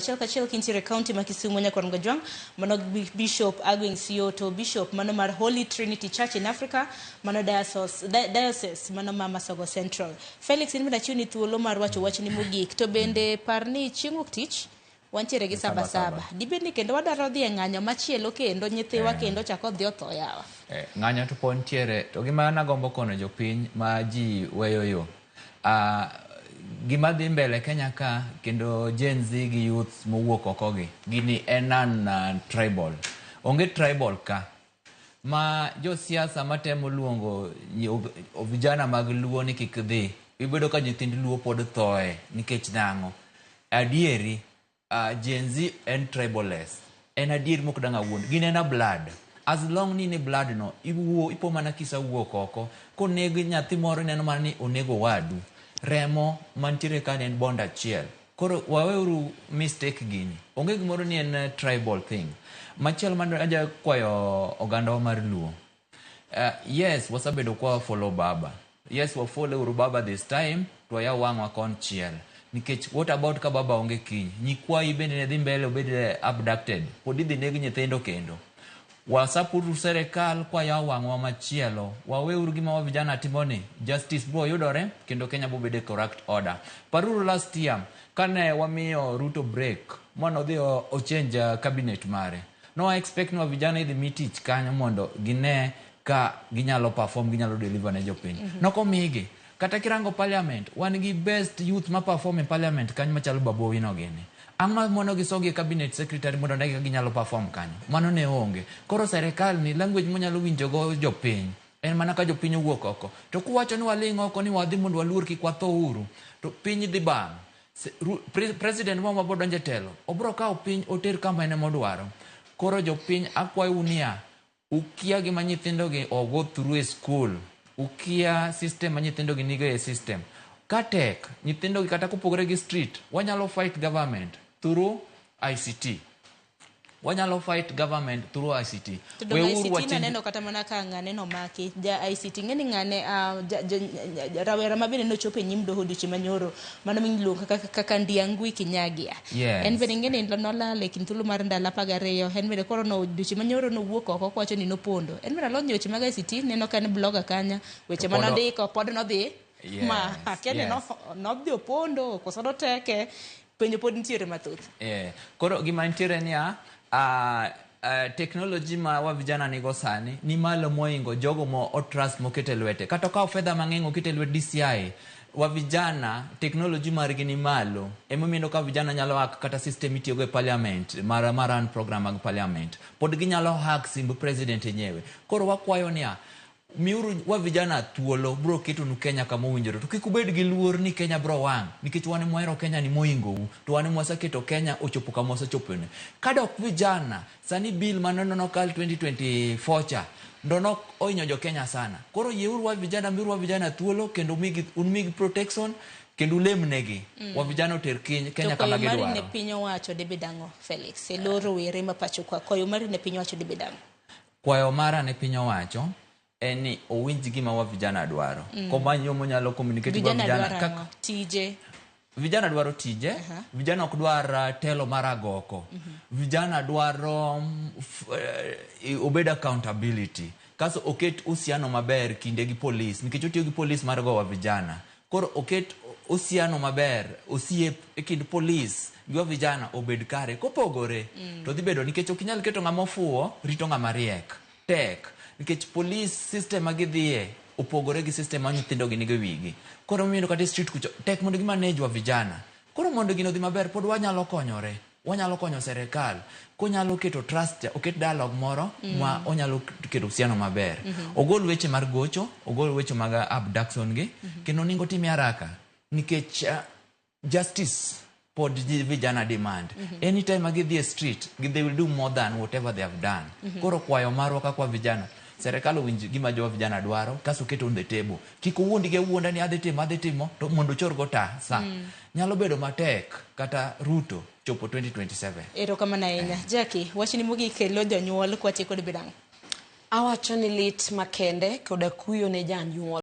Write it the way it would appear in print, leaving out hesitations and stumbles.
Kachiel kintiere county ma Kisumu nyaka Rangajwang, mano Bishop Agwin Sioto, Bishop mano mar Holy Trinity Church in Africa, mano diocese mano ma Masogo Central. Felix in mina chiuni thuolo mar wacho wachni mogik, to bende parni chieng' wuok tich wantiere gi Sabasaba. Dibedni kendo wadaro dhi e ng'anyo machielo kendo nyithiwa kendo chako dhi otho yawa. Ng'anyo to pon tiere, to gima nagombo kono jopiny ma ji weyo yo. Gima dhi mbele Kenya ka kendo Gen Z gi youth mowuok oko gi gini enan tribal. Onge tribal ka. Ma jo siasa matemo luongo vijana mag luo ni kik dhi. Ibedo ka nyithind luo pod thoe nikech nang'o. Adieri Gen Z en tribalist. En adier mok danga wuon. Gin ena blood. As long ni blood no ipo mana kisa wuok oko. Konego nyathi moro neno mana ni onego wadu. Remo mantiere kan en bond achiel. Koro waweuru mistake gini. Onge gimoro ni en tribal thing. Machiel man aja kwayo oganda mar luo. Yes, wasabedo kwa follow baba. Yes, wa follow uru baba this time. Tuwaya wangwa kon chiel. Nikech what about ka baba onge kiny? Nyikwa ibende ne dhi mbele obede abducted. Podidhi negi nyithindo kendo. Wasapuru serikal kwa ya wangwa machielo. Waweuru gima wa vijana timoni. Justice bro yudore kendo Kenya bobede correct order. Paruru last year kane wamiyo Ruto break. Mwana odhi o change cabinet mare. No I expect no vijana idhi mitich kanyo mondo gine ka ginyalo perform, ginyalo deliver ne jopiny. Noko migi. Kata kirango parliament, wan gi best youth ma perform in parliament kanyo machalo Babu Owino gini. Ang'o mono gisogi cabinet secretary mondo ndege ginyalo perform kanyo. Mano ne onge. Koro serikal ni language monyalo winjogo jopiny. En mana ka jopiny owuok oko. To kuwacho ni waling' oko ni wadhi mondo waluor kik watho uru. To piny dhi bang'. President mwa bodo donje telo. Obro kawo piny oter kama ene modwaro. Koro jopiny akwayo unia. Ukia gima nyithindo gi go through a school. Ukia system ma nyithindo gi nigo e system. Katek, nyithindo gi kata kupogre gi street. Wanyalo fight government through ICT. Wanyalo fight government through ICT. We ICT neno kata mana ka ng'ane no maki. Ja ICT ng'eni ng'ane rawera mabende no chope nyim doho dichi manyoro. Mano mingilo kaka Ndiangui Kinyagia. Yes. En bende ng'eni nola lekin tulu mar ndala pagareyo. En bende koro no dichi manyoro no wuok oko kwacho ni no pondo. En bende lonyo weche mag ICT neno kan blogger kanya. Weche manandiko pod no dhi. Yes. Ma akene no dhi opondo koso do teke penjo pod ntiere mathoth. Koro gima ntiere niya technology ma wa vijana nigo sani ni malo moingo jogo mo trust mokete lwete kata ka fedha mang'eny okete lwet DCI wa vijana technology margi ni malo emomiendo ka vijana nyalo hack kata system itiyogo e parliament maran program mag parliament pod ginyalo hack simb president yenyewe. Koro wakwayo niya miuru wa vijana thuolo bro keto nu Kenya kama owinjore to kik ubed gi luor ni Kenya bro wang' nikech wan mwahero Kenya ni moingo to wan mwaseketo Kenya ochopo kama osechopone. Kadok vijana sani bill manono kal 2024 cha ndono oinyo jo Kenya sana. Koro yeuru wa vijana miuru wa vijana thuolo kendo unmigi protection kendo ulemnegi wa vijana oter Kenya kama gidwaro. To koyo mari ne piny owacho debedango Felix eloro were mapacho kwa koyo mari ne piny owacho debedango. Kwayo mara ne piny owacho eni owinj gima wa vijana dwaro. Koma nyomo nyalo communicate wa vijana kaka tije. Vijana dwaro tije, vijana ok dwar telo maragoko. Vijana dwaro obed accountability. Kaso oket usiano maber kinde gi police, nikech otiyo gi police mar go wa vijana. Koro oket usiano maber, osiep e kind police gi wa vijana obed kare kopogore. To dhi bedo nikech ok inyal keto ng'ama ofuwo rito ng'ama riek. Tek. Nikech police system agidhie opogore gi system ma nyithindo gi nigo wigi. Koro miendo kata street kucho tek mondo gi manage wa vijana. Koro mondo gino dhi maber pod wanyalo konyore. Wanyalo konyo serikal. Konyalo keto trust, oket dialogue moro ma onyalo keto usiano maber. Ogol weche mar gocho, ogol weche mag abduction gi kendo ningo timi haraka nikech justice pod vijana demand. Anytime agidhie street they will do more than whatever they have done. Koro kwayo marwa kwa vijana serikal owinj gima jo vijana dwaro kaso keto on the table. Kiko wuondi ge wuonda ni adhi timo to mondo chorgo ta sa. Nyalo bedo matek kata Ruto chopo 2027. Ero kama na enya. Jackie, wachni mogik kelo jonyuol kwa tieko debedango. Awacho ni lit makende koda kuyo ne janyuol.